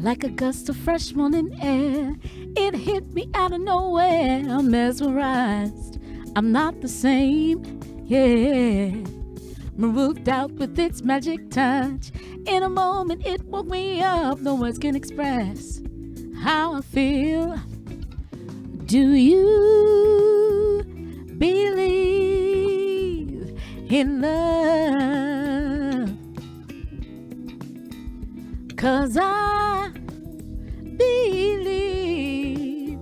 Like a gust of fresh morning air, it hit me out of nowhere. I'm mesmerized, I'm not the same, yeah. Moved out with its magic touch. In a moment it woke me up. No words can express how I feel. Do you believe in love? 'Cause I believe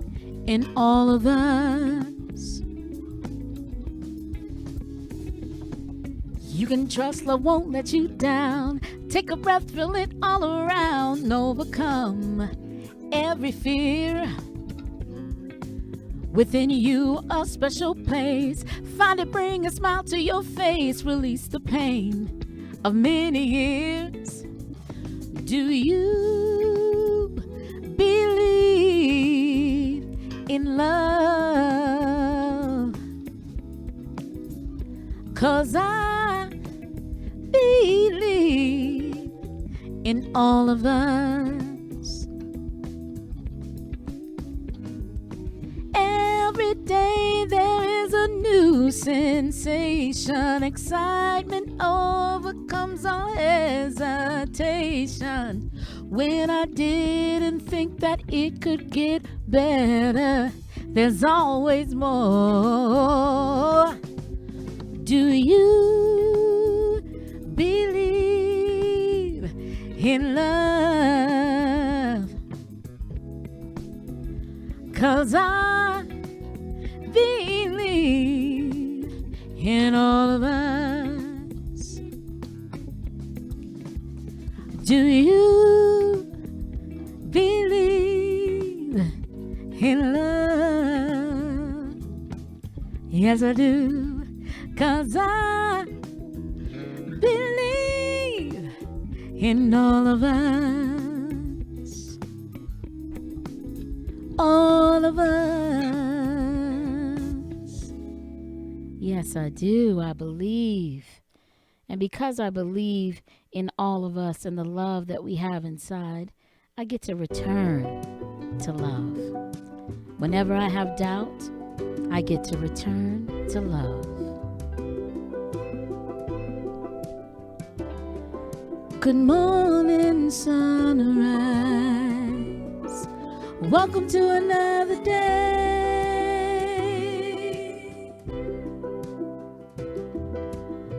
in all of us. You can trust love won't let you down. Take a breath, feel it all around. Overcome every fear. Within you, a special place. Find it, bring a smile to your face. Release the pain of many years. Do you believe in love? 'Cause I believe in all of us. Every day there is a new sensation. Excitement overcomes all hesitation. When I didn't think that it could get better, there's always more. Do you believe in love? 'Cause I believe in all of us. Do you believe in love? Yes, I do. 'Cause I believe in all of us. All of us. Yes, I do. I believe. And because I believe in all of us and the love that we have inside, I get to return to love. Whenever I have doubt, I get to return to love. Good morning, sunrise. Welcome to another day.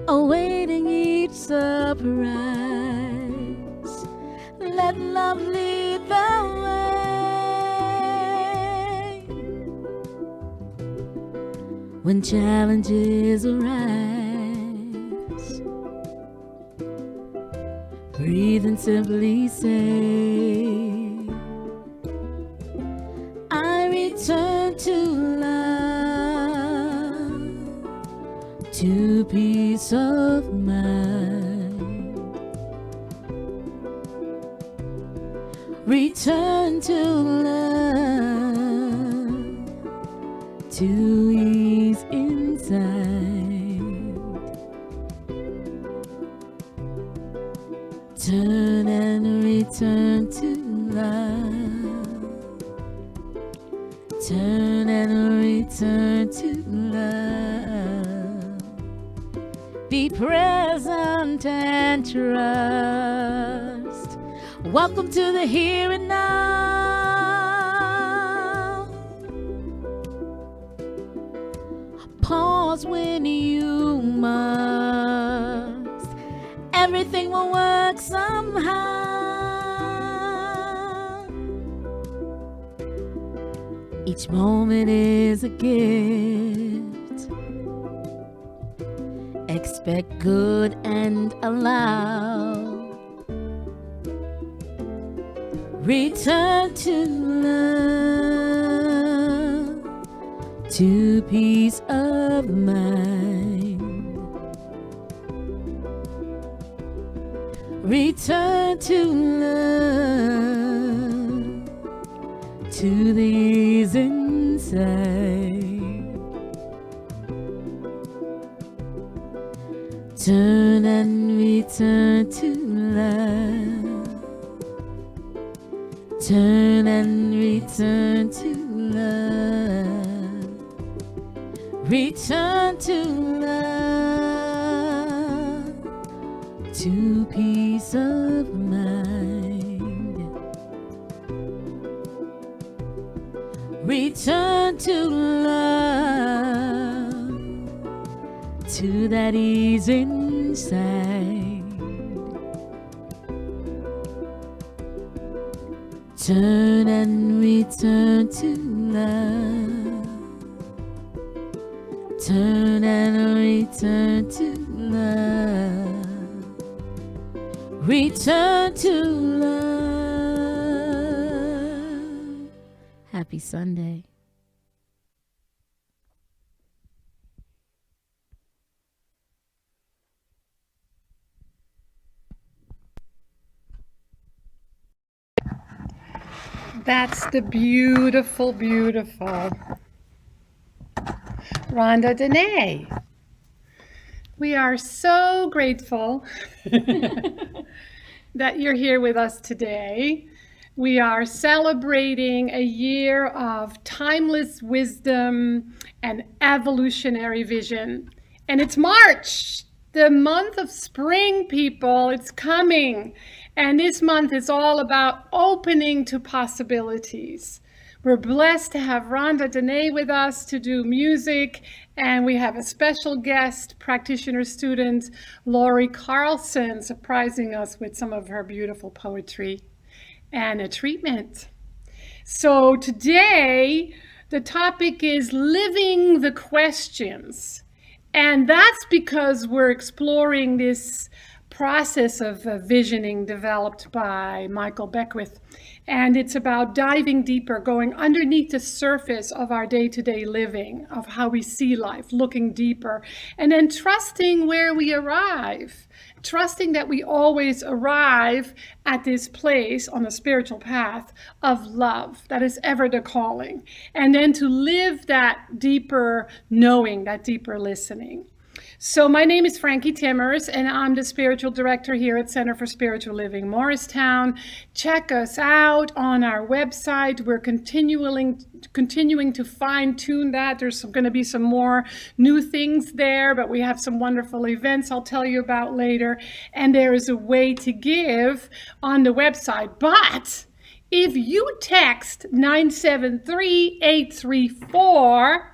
Awaiting each surprise. Let love lead the way. When challenges arise, breathe and simply say, I return to love, to peace of mind. Return to love, to ease inside. Turn and return to love. Turn and return to love. Be present and trust. Welcome to the here and now. Pause when you must. Everything will work somehow. Each moment is a gift. Expect good and allow. Return to love, to peace of mind. Return to love, to the ease inside. Turn and return to love. Turn and return to love. Return to love. To peace of mind. Return to love. To that ease inside. Turn and return to love. Turn and return to love. Return to love. Happy Sunday. That's the beautiful, beautiful Ronda Denet. We are so grateful that you're here with us today. We are celebrating a year of timeless wisdom and evolutionary vision. And it's March, the month of spring, people. It's coming. And this month is all about opening to possibilities. We're blessed to have Ronda Denet with us to do music, and we have a special guest, practitioner student, Lori Carlson, surprising us with some of her beautiful poetry and a treatment. So today, the topic is living the questions. And that's because we're exploring this process of visioning developed by Michael Beckwith. And it's about diving deeper, going underneath the surface of our day-to-day living, of how we see life, looking deeper, and then trusting where we arrive, trusting that we always arrive at this place on the spiritual path of love that is ever the calling, and then to live that deeper knowing, that deeper listening. So my name is Frankie Timmers, and I'm the spiritual director here at Center for Spiritual Living Morristown. Check us out on our website. We're continuing to fine-tune that. There's going to be some more new things there, but we have some wonderful events I'll tell you about later. And there is a way to give on the website. But if you text 973-834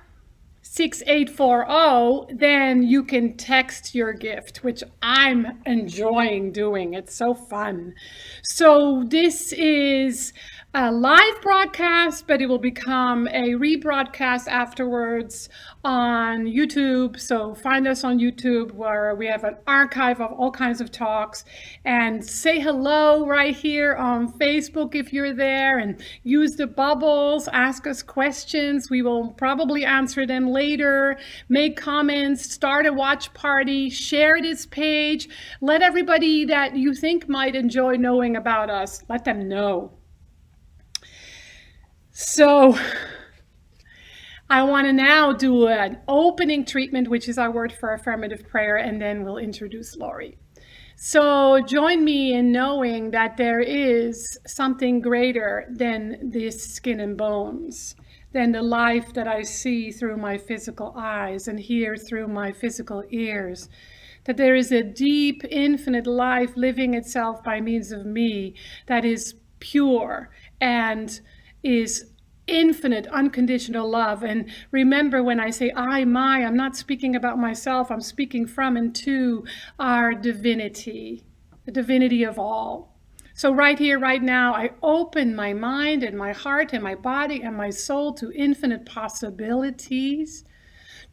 6840, then you can text your gift, which I'm enjoying doing. It's so fun. So this is a live broadcast, but it will become a rebroadcast afterwards on YouTube. So find us on YouTube, where we have an archive of all kinds of talks, and say hello right here on Facebook if you're there, and use the bubbles, ask us questions. We will probably answer them later. Make comments, start a watch party, share this page. Let everybody that you think might enjoy knowing about us, let them know. So I want to now do an opening treatment, which is our word for affirmative prayer, and then we'll introduce Lori. So join me in knowing that there is something greater than this skin and bones, than the life that I see through my physical eyes and hear through my physical ears. That there is a deep, infinite life living itself by means of me that is pure and is infinite, unconditional love. And remember, when I say I, my, I'm not speaking about myself. I'm speaking from and to our divinity, the divinity of all. So right here, right now, I open my mind and my heart and my body and my soul to infinite possibilities,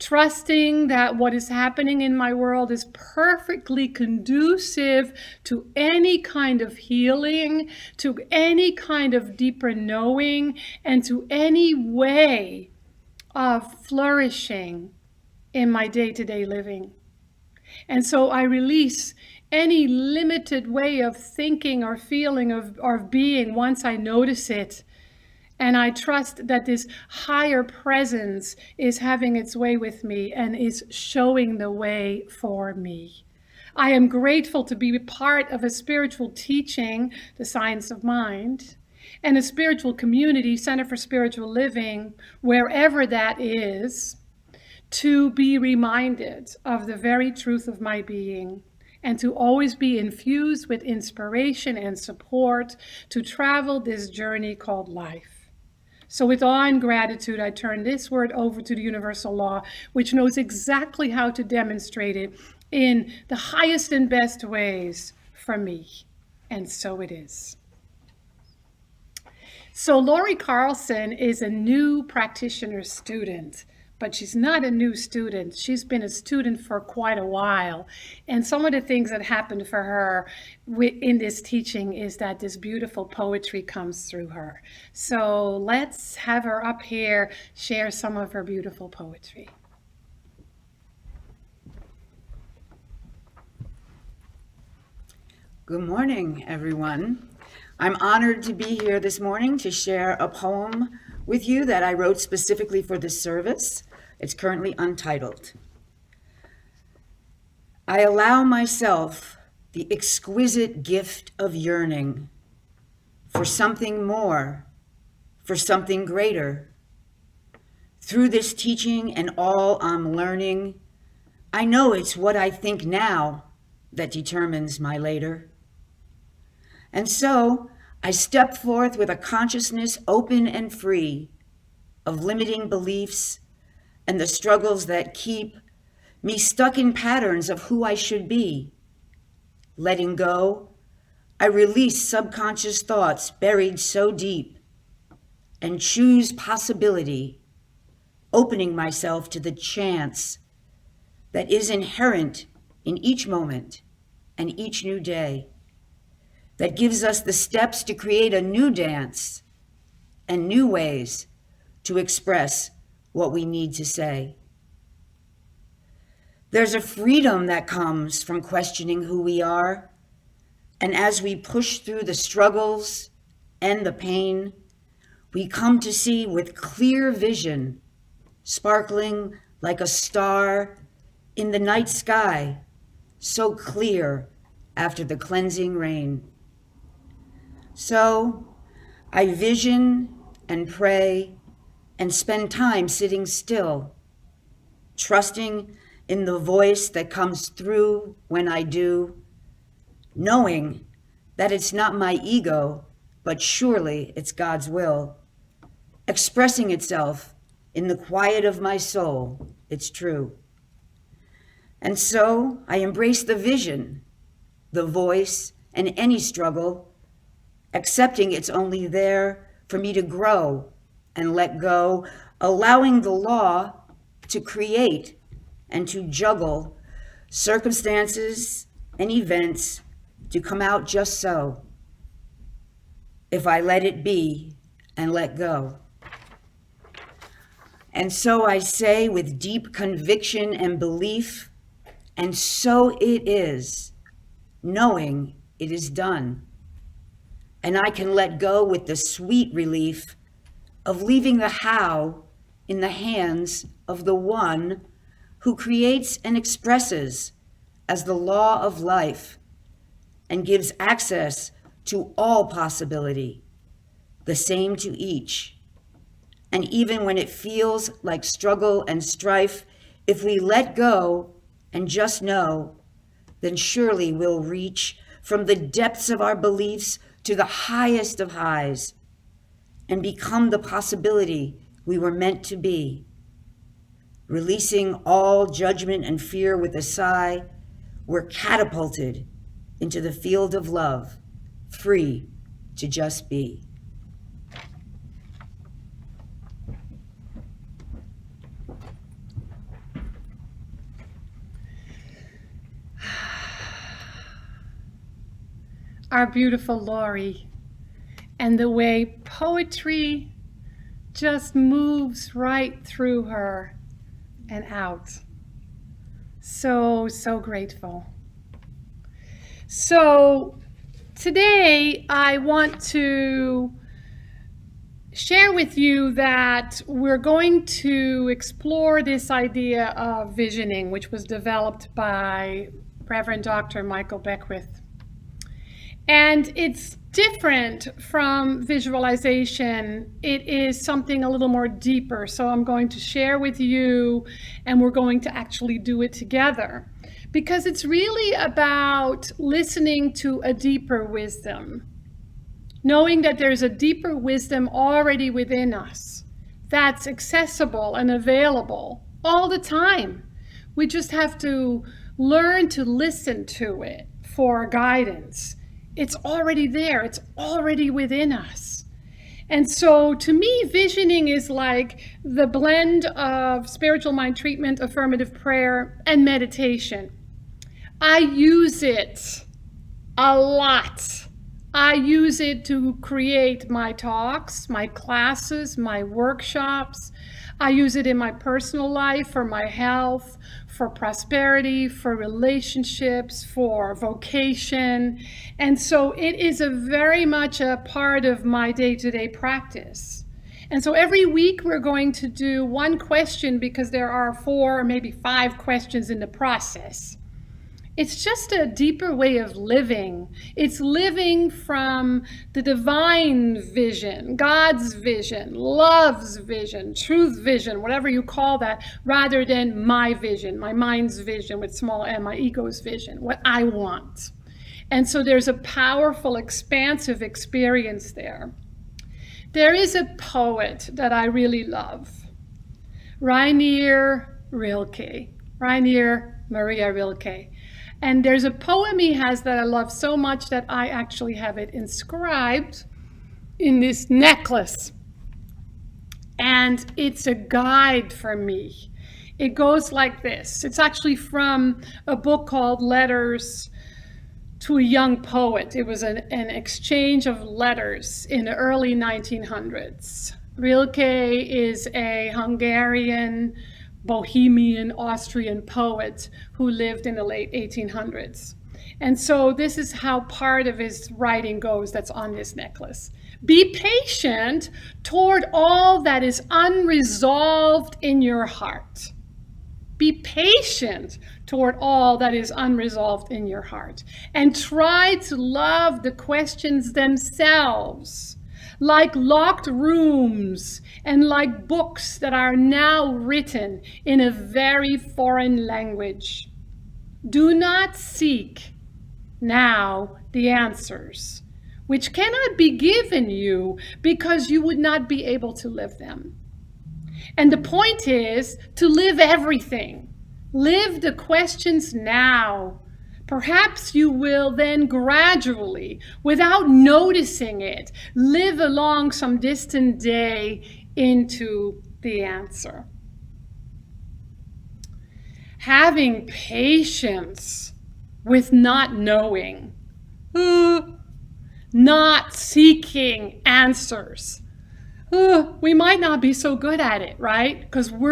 trusting that what is happening in my world is perfectly conducive to any kind of healing, to any kind of deeper knowing, and to any way of flourishing in my day-to-day living. And so I release any limited way of thinking or feeling or being once I notice it. And I trust that this higher presence is having its way with me and is showing the way for me. I am grateful to be part of a spiritual teaching, the science of mind. and a spiritual community, Center for Spiritual Living, wherever that is, to be reminded of the very truth of my being, and to always be infused with inspiration and support to travel this journey called life. So with awe and gratitude, I turn this word over to the universal law, which knows exactly how to demonstrate it in the highest and best ways for me. And so it is. So Lori Carlson is a new practitioner student, but she's not a new student. She's been a student for quite a while. And some of the things that happened for her in this teaching is that this beautiful poetry comes through her. So let's have her up here share some of her beautiful poetry. Good morning, everyone. I'm honored to be here this morning to share a poem with you that I wrote specifically for this service. It's currently untitled. I allow myself the exquisite gift of yearning for something more, for something greater. Through this teaching and all I'm learning, I know it's what I think now that determines my later. And so I step forth with a consciousness open and free of limiting beliefs and the struggles that keep me stuck in patterns of who I should be. Letting go, I release subconscious thoughts buried so deep and choose possibility, opening myself to the chance that is inherent in each moment and each new day, that gives us the steps to create a new dance and new ways to express what we need to say. There's a freedom that comes from questioning who we are, and as we push through the struggles and the pain, we come to see with clear vision, sparkling like a star in the night sky, so clear after the cleansing rain. So I vision and pray and spend time sitting still, trusting in the voice that comes through when I do, knowing that it's not my ego, but surely it's God's will, expressing itself in the quiet of my soul. It's true. And so I embrace the vision, the voice, and any struggle, accepting it's only there for me to grow and let go, allowing the law to create and to juggle circumstances and events to come out just so, if I let it be and let go. And so I say with deep conviction and belief, and so it is, knowing it is done. And I can let go with the sweet relief of leaving the how in the hands of the one who creates and expresses as the law of life and gives access to all possibility, the same to each. And even when it feels like struggle and strife, if we let go and just know, then surely we'll reach from the depths of our beliefs to the highest of highs and become the possibility we were meant to be. Releasing all judgment and fear with a sigh, we're catapulted into the field of love, free to just be. Our beautiful Lori, and the way poetry just moves right through her and out. So, so grateful. So today I want to share with you that we're going to explore this idea of visioning, which was developed by Reverend Dr. Michael Beckwith. And it's different from visualization. It is something a little more deeper. So I'm going to share with you, and we're going to actually do it together, because it's really about listening to a deeper wisdom, knowing that there's a deeper wisdom already within us that's accessible and available all the time. We just have to learn to listen to it for guidance. It's already there. It's already within us. And so to me, visioning is like the blend of spiritual mind treatment, affirmative prayer, and meditation. I use it a lot. I use it to create my talks, my classes, my workshops. I use it in my personal life for my health, for prosperity, for relationships, for vocation. And so it is a very much a part of my day-to-day practice. And so every week we're going to do one question, because there are 4 or maybe 5 questions in the process. It's just a deeper way of living. It's living from the divine vision, God's vision, love's vision, truth vision, whatever you call that, rather than my vision, my mind's vision with small m, my ego's vision, what I want. And so there's a powerful, expansive experience there. There is a poet that I really love, Rainer Maria Rilke. And there's a poem he has that I love so much that I actually have it inscribed in this necklace. And it's a guide for me. It goes like this. It's actually from a book called Letters to a Young Poet. It was an exchange of letters in the early 1900s. Rilke is a Hungarian, Bohemian, Austrian poet who lived in the late 1800s. And so this is how part of his writing goes that's on this necklace. Be patient toward all that is unresolved in your heart. Be patient toward all that is unresolved in your heart. And try to love the questions themselves, like locked rooms and like books that are now written in a very foreign language. Do not seek now the answers, which cannot be given you because you would not be able to live them. And the point is to live everything. Live the questions now. Perhaps you will then gradually, without noticing it, live along some distant day into the answer. Having patience with not knowing, not seeking answers. We might not be so good at it, right? Because we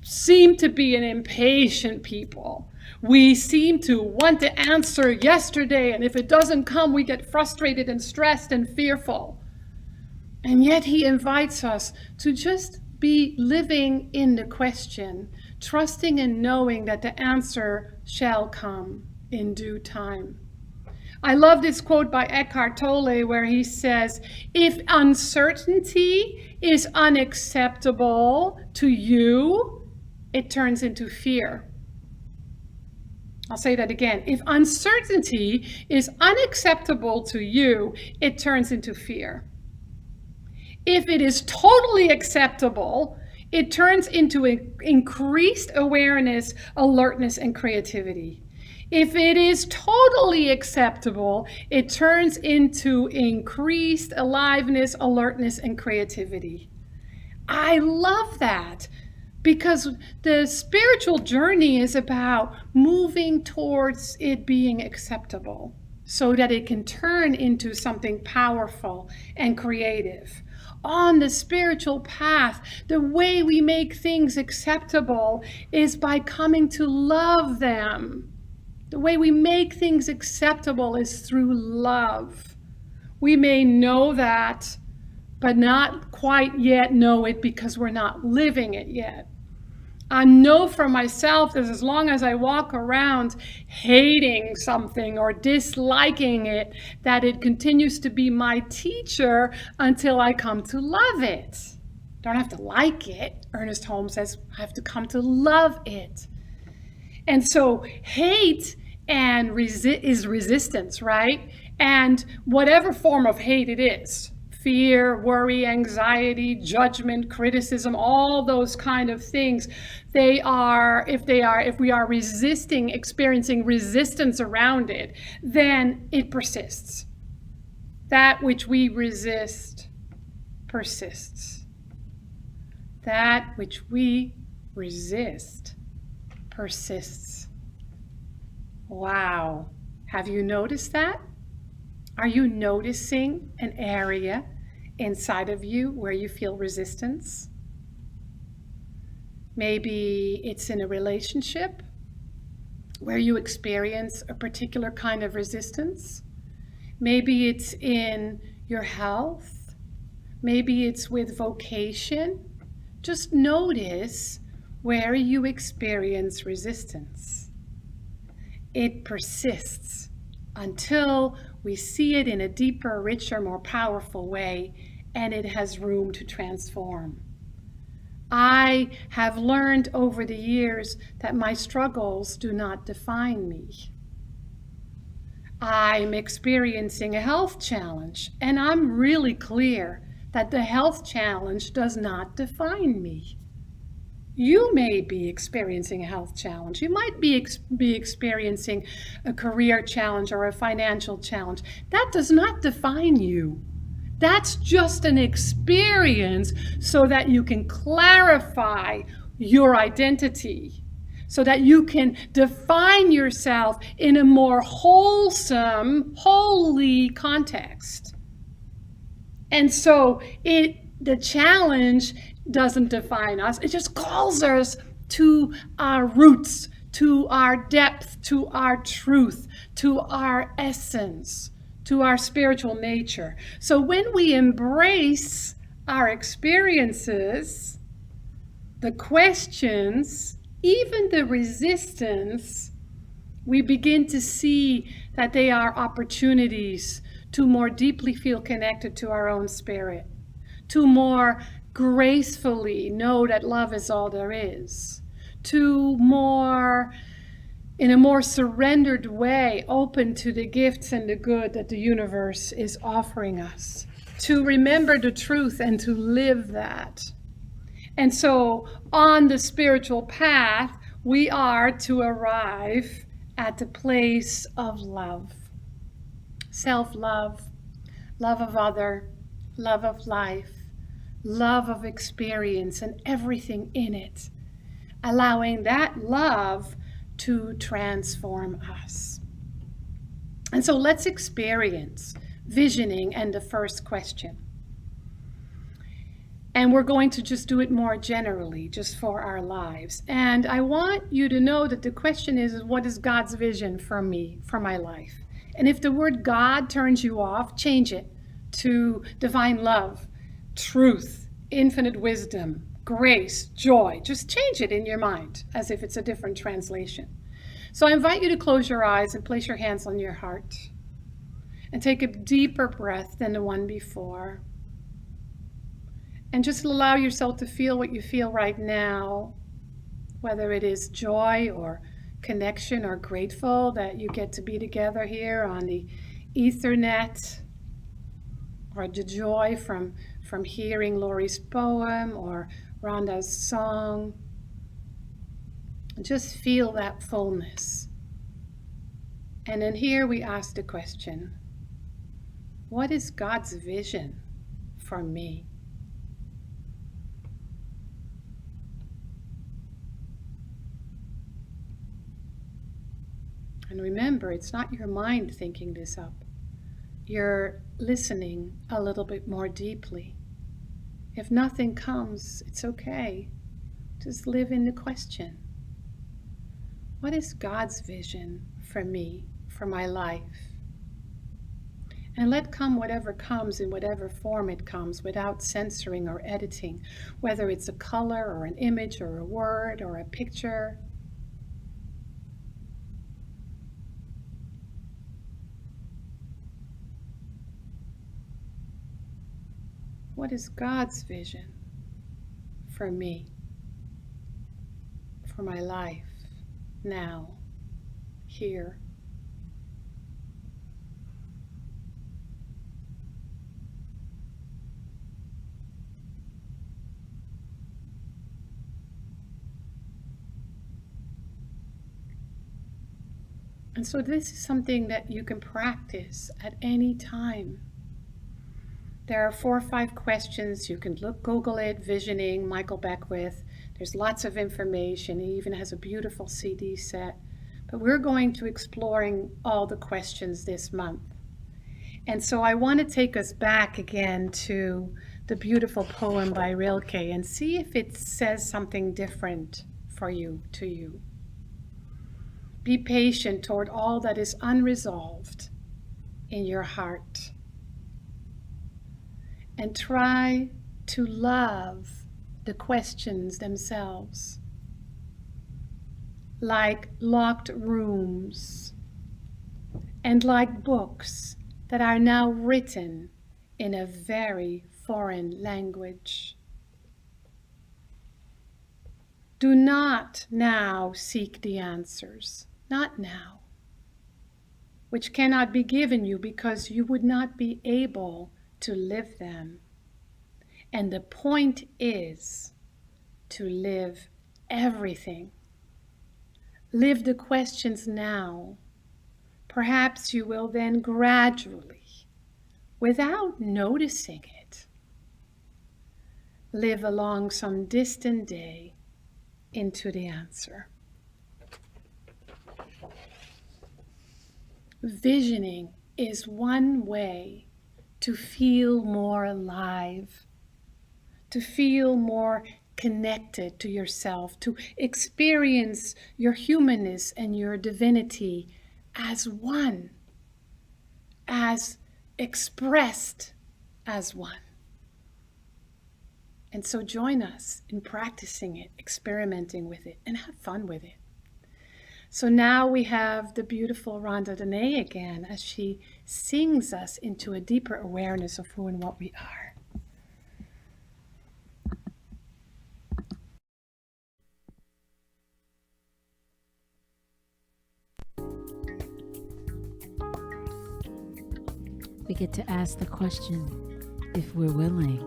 seem to be an impatient people. We seem to want the answer yesterday, and if it doesn't come, we get frustrated and stressed and fearful. And yet he invites us to just be living in the question, trusting and knowing that the answer shall come in due time. I love this quote by Eckhart Tolle where he says, if uncertainty is unacceptable to you, it turns into fear. I'll say that again. If uncertainty is unacceptable to you, it turns into fear. If it is totally acceptable, it turns into increased awareness, alertness, and creativity. If it is totally acceptable, it turns into increased aliveness, alertness, and creativity. I love that, because the spiritual journey is about moving towards it being acceptable so that it can turn into something powerful and creative. On the spiritual path, the way we make things acceptable is by coming to love them. The way we make things acceptable is through love. We may know that, but not quite yet know it because we're not living it yet. I know for myself that as long as I walk around hating something or disliking it, that it continues to be my teacher until I come to love it. Don't have to like it. Ernest Holmes says, I have to come to love it. And so hate and is resistance, right? And whatever form of hate it is, fear, worry, anxiety, judgment, criticism, all those kind of things, if we are experiencing resistance around it, then it persists. That which we resist persists. That which we resist persists. Wow. Have you noticed that? Are you noticing an area inside of you where you feel resistance? Maybe it's in a relationship where you experience a particular kind of resistance. Maybe it's in your health. Maybe it's with vocation. Just notice where you experience resistance. It persists until we see it in a deeper, richer, more powerful way, and it has room to transform. I have learned over the years that my struggles do not define me. I'm experiencing a health challenge, and I'm really clear that the health challenge does not define me. You may be experiencing a health challenge. You might be experiencing a career challenge or a financial challenge. That does not define you. That's just an experience so that you can clarify your identity, so that you can define yourself in a more wholesome, holy context. And so the challenge doesn't define us. It just calls us to our roots, to our depth, to our truth, to our essence, to our spiritual nature. So when we embrace our experiences, the questions, even the resistance, we begin to see that they are opportunities to more deeply feel connected to our own spirit, to more gracefully know that love is all there is, to in a more surrendered way, open to the gifts and the good that the universe is offering us, to remember the truth and to live that. And so on the spiritual path, we are to arrive at the place of love, self-love, love of other, love of life, love of experience and everything in it, allowing that love to transform us. And so let's experience visioning and the first question. And we're going to just do it more generally, just for our lives. And I want you to know that the question is, what is God's vision for me, for my life? And if the word God turns you off, change it to divine love, truth, infinite wisdom, grace, joy. Just change it in your mind as if it's a different translation. So I invite you to close your eyes and place your hands on your heart and take a deeper breath than the one before. And just allow yourself to feel what you feel right now, whether it is joy or connection or grateful that you get to be together here on the Ethernet, or the joy from hearing Lori's poem or Ronda's song. Just feel that fullness. And then here we ask the question, what is God's vision for me? And remember, it's not your mind thinking this up. You're listening a little bit more deeply. If nothing comes, it's okay. Just live in the question. What is God's vision for me, for my life? And let come whatever comes in whatever form it comes, without censoring or editing, whether it's a color or an image or a word or a picture. What is God's vision for me, for my life, now, here? And so this is something that you can practice at any time. There are 4 or 5 questions. You can Google it, Visioning, Michael Beckwith. There's lots of information. He even has a beautiful CD set. But we're going to exploring all the questions this month. And so I want to take us back again to the beautiful poem by Rilke and see if it says something different for you, to you. Be patient toward all that is unresolved in your heart. And try to love the questions themselves, like locked rooms and like books that are now written in a very foreign language. Do not now seek the answers, not now, which cannot be given you because you would not be able to live them. And the point is to live everything. Live the questions now. Perhaps you will then gradually, without noticing it, live along some distant day into the answer. Visioning is one way to feel more alive, to feel more connected to yourself, to experience your humanness and your divinity as one, as expressed as one. And so join us in practicing it, experimenting with it, and have fun with it. So now we have the beautiful Ronda Denet again as she sings us into a deeper awareness of who and what we are. We get to ask the question if we're willing.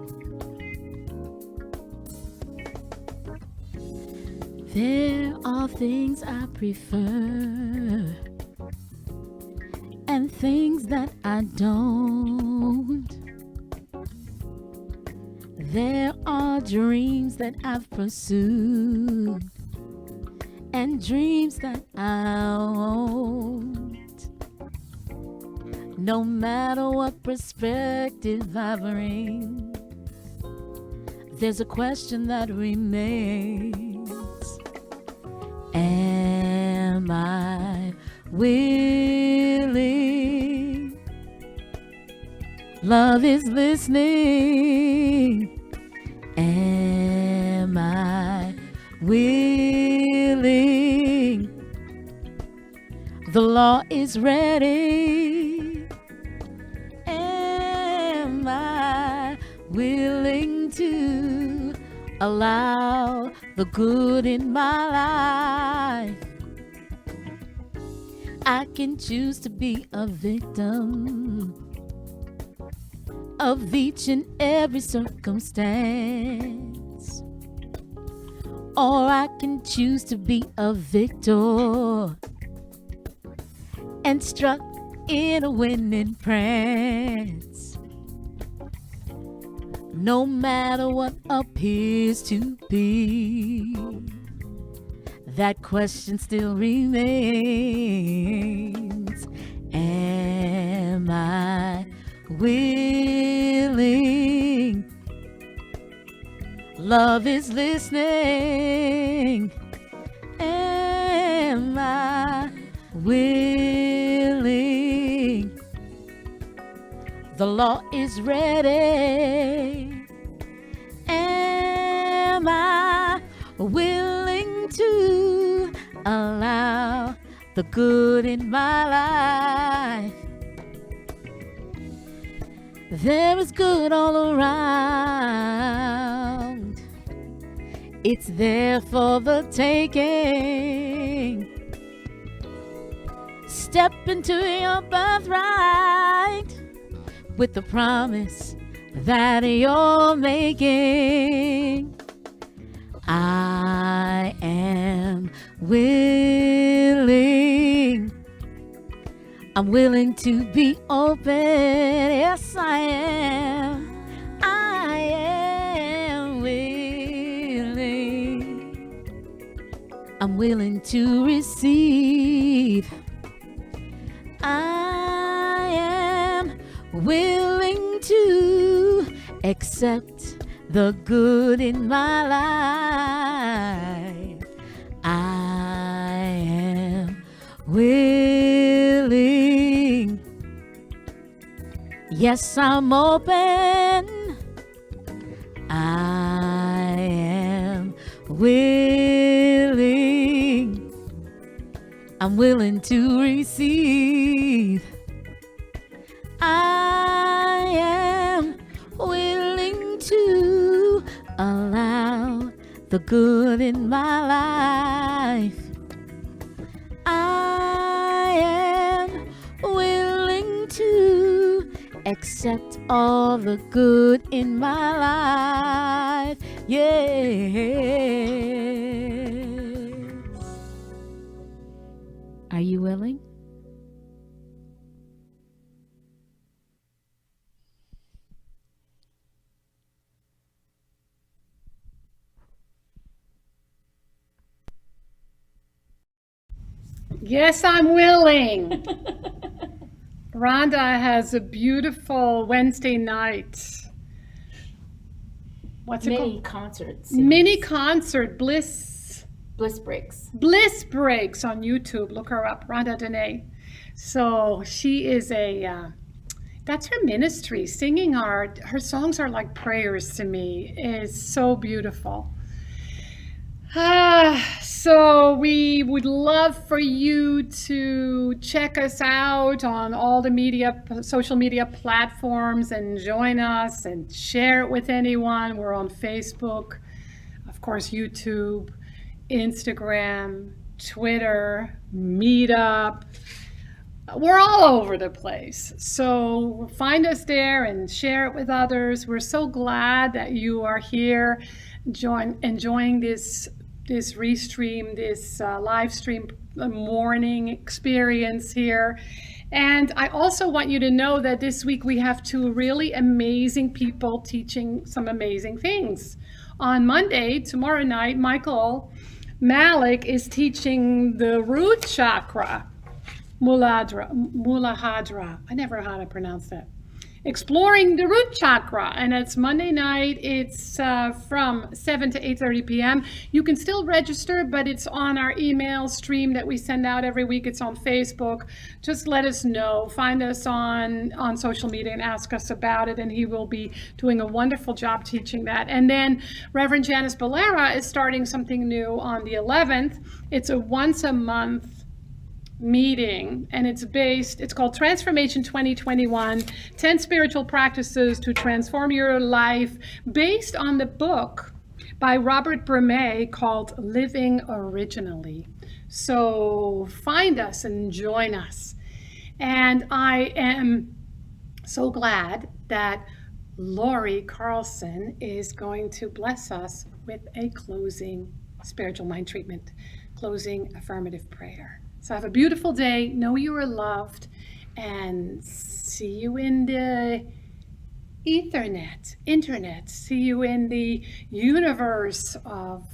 There are things I prefer and things that I don't. There are dreams that I've pursued and dreams that I won't. No matter what perspective I bring, there's a question that remains. Am I willing? Love is listening. Am I willing? The law is ready. Am I willing to allow the good in my life? I can choose to be a victim of each and every circumstance, or I can choose to be a victor and struck in a winning prance. No matter what appears to be, that question still remains. Am I willing? Love is listening. Am I willing? the law is ready. Am I willing to allow the good in my life? There is good all around. It's there for the taking. Step into your birthright with the promise that you're making. I am willing. I'm willing to be open. Yes, I am. I am willing. I'm willing to receive. I am willing to accept the good in my life. I am willing. Yes, I'm open. I am willing. I'm willing to receive. I am willing to allow the good in my life. I am willing to accept all the good in my life. Yes. Are you willing? Yes, I'm willing. Ronda has a beautiful Wednesday night. What's it Mini called? concerts. Mini concert, Bliss breaks. Bliss Breaks on YouTube. Look her up, Ronda Denet. So she is that's her ministry. Singing art, her songs are like prayers to me. It's so beautiful. So we would love for you to check us out on all the social media platforms and join us and share it with anyone. We're on Facebook, of course, YouTube, Instagram, Twitter, Meetup. We're all over the place. So find us there and share it with others. We're so glad that you are here enjoying this restream, this live stream morning experience here. And I also want you to know that this week we have two really amazing people teaching some amazing things. On Monday, tomorrow night, Michael Malik is teaching the root chakra, Mulahadra. I never know how to pronounce that. Exploring the root chakra, and it's Monday night. It's from 7 to 8:30 p.m. You can still register, but it's on our email stream that we send out every week. It's on Facebook. Just let us know. Find us on social media and ask us about it, and he will be doing a wonderful job teaching that. And then Reverend Janice Valera is starting something new on the 11th. It's a once a month meeting, and it's called Transformation 2021, 10 Spiritual Practices to Transform Your Life, based on the book by Robert Bremet called Living Originally. So find us and join us. And I am so glad that Lori Carlson is going to bless us with a closing spiritual mind treatment, closing affirmative prayer. So have a beautiful day. Know you are loved, and see you in the internet. See you in the universe of,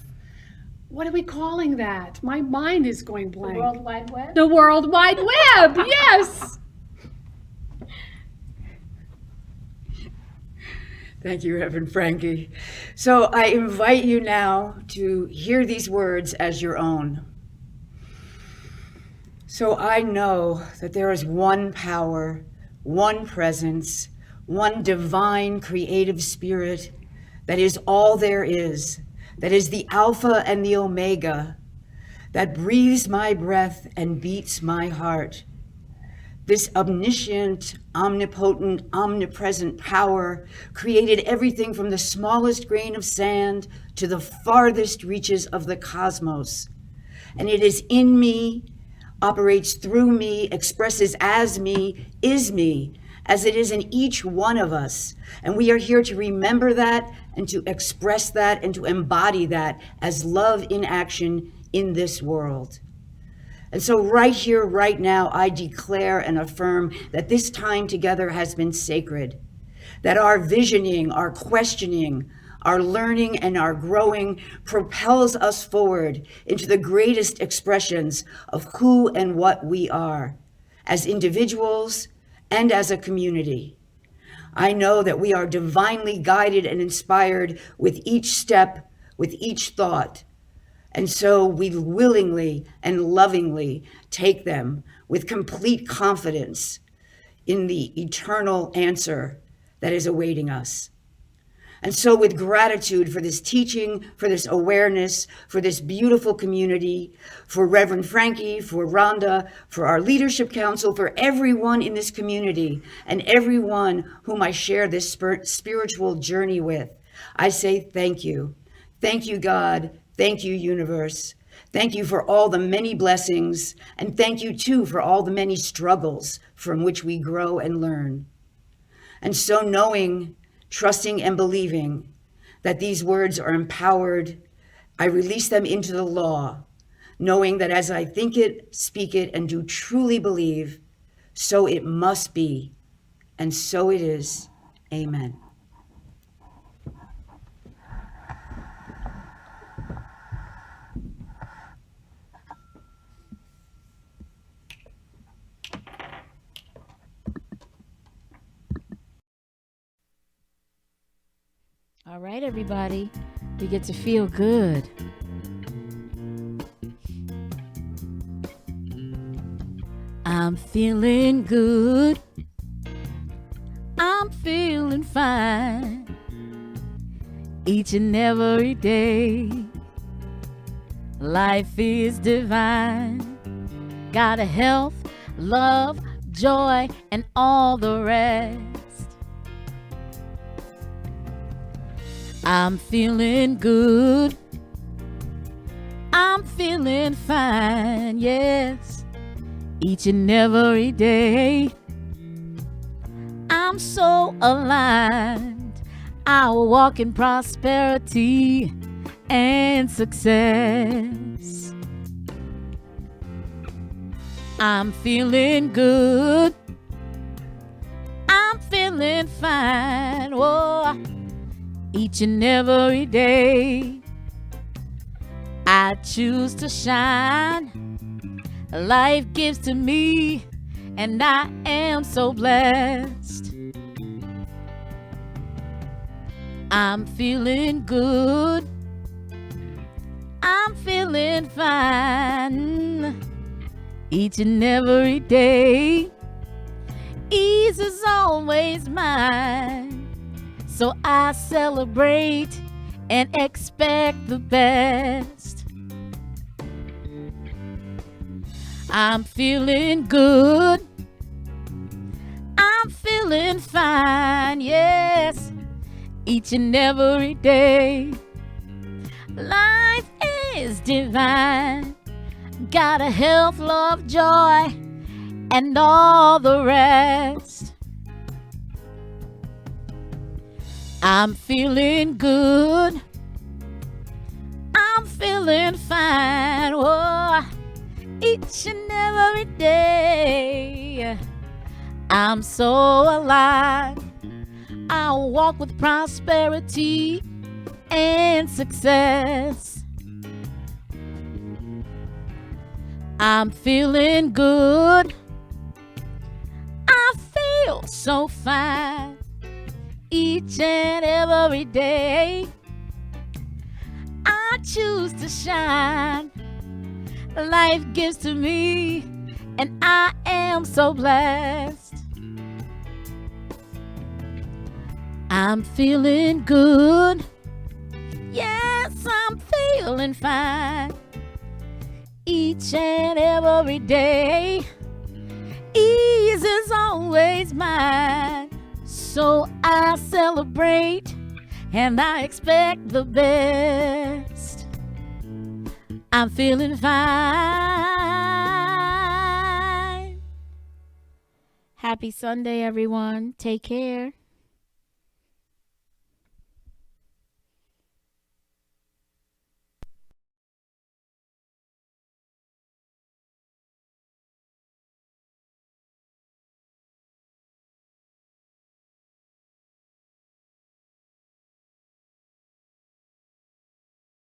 what are we calling that? My mind is going blank. The World Wide Web? The World Wide Web, yes. Thank you, Reverend Frankie. So I invite you now to hear these words as your own. So I know that there is one power, one presence, one divine creative spirit that is all there is, that is the Alpha and the Omega, that breathes my breath and beats my heart. This omniscient, omnipotent, omnipresent power created everything from the smallest grain of sand to the farthest reaches of the cosmos. And it is in me, operates through me, expresses as me, is me, as it is in each one of us. And we are here to remember that and to express that and to embody that as love in action in this world. And so right here, right now, I declare and affirm that this time together has been sacred, that our visioning, our questioning, our learning, and our growing propels us forward into the greatest expressions of who and what we are, as individuals and as a community. I know that we are divinely guided and inspired with each step, with each thought. And so we willingly and lovingly take them with complete confidence in the eternal answer that is awaiting us. And so with gratitude for this teaching, for this awareness, for this beautiful community, for Reverend Frankie, for Ronda, for our leadership council, for everyone in this community and everyone whom I share this spiritual journey with, I say thank you. Thank you, God. Thank you, universe. Thank you for all the many blessings, and thank you too for all the many struggles from which we grow and learn. And so knowing, trusting, and believing that these words are empowered, I release them into the law, knowing that as I think it, speak it, and do truly believe, so it must be, and so it is. Amen. All right, everybody, we get to feel good. I'm feeling good. I'm feeling fine. Each and every day, life is divine. Got a health, love, joy, and all the rest. I'm feeling good. I'm feeling fine, yes. Each and every day, I'm so aligned. I'll walk in prosperity and success. I'm feeling good. I'm feeling fine. Oh, each and every day, I choose to shine. Life gives to me, and I am so blessed. I'm feeling good. I'm feeling fine. Each and every day, ease is always mine. So I celebrate and expect the best. I'm feeling good. I'm feeling fine, yes. Each and every day, life is divine. Got a health, love, joy, and all the rest. I'm feeling good. I'm feeling fine. Oh, each and every day, I'm so alive. I'll walk with prosperity and success. I'm feeling good. I feel so fine. Each and every day, I choose to shine. Life gives to me, and I am so blessed. I'm feeling good. Yes, I'm feeling fine. Each and every day, ease is always mine. So I celebrate and I expect the best. I'm feeling fine. Happy Sunday, everyone. Take care.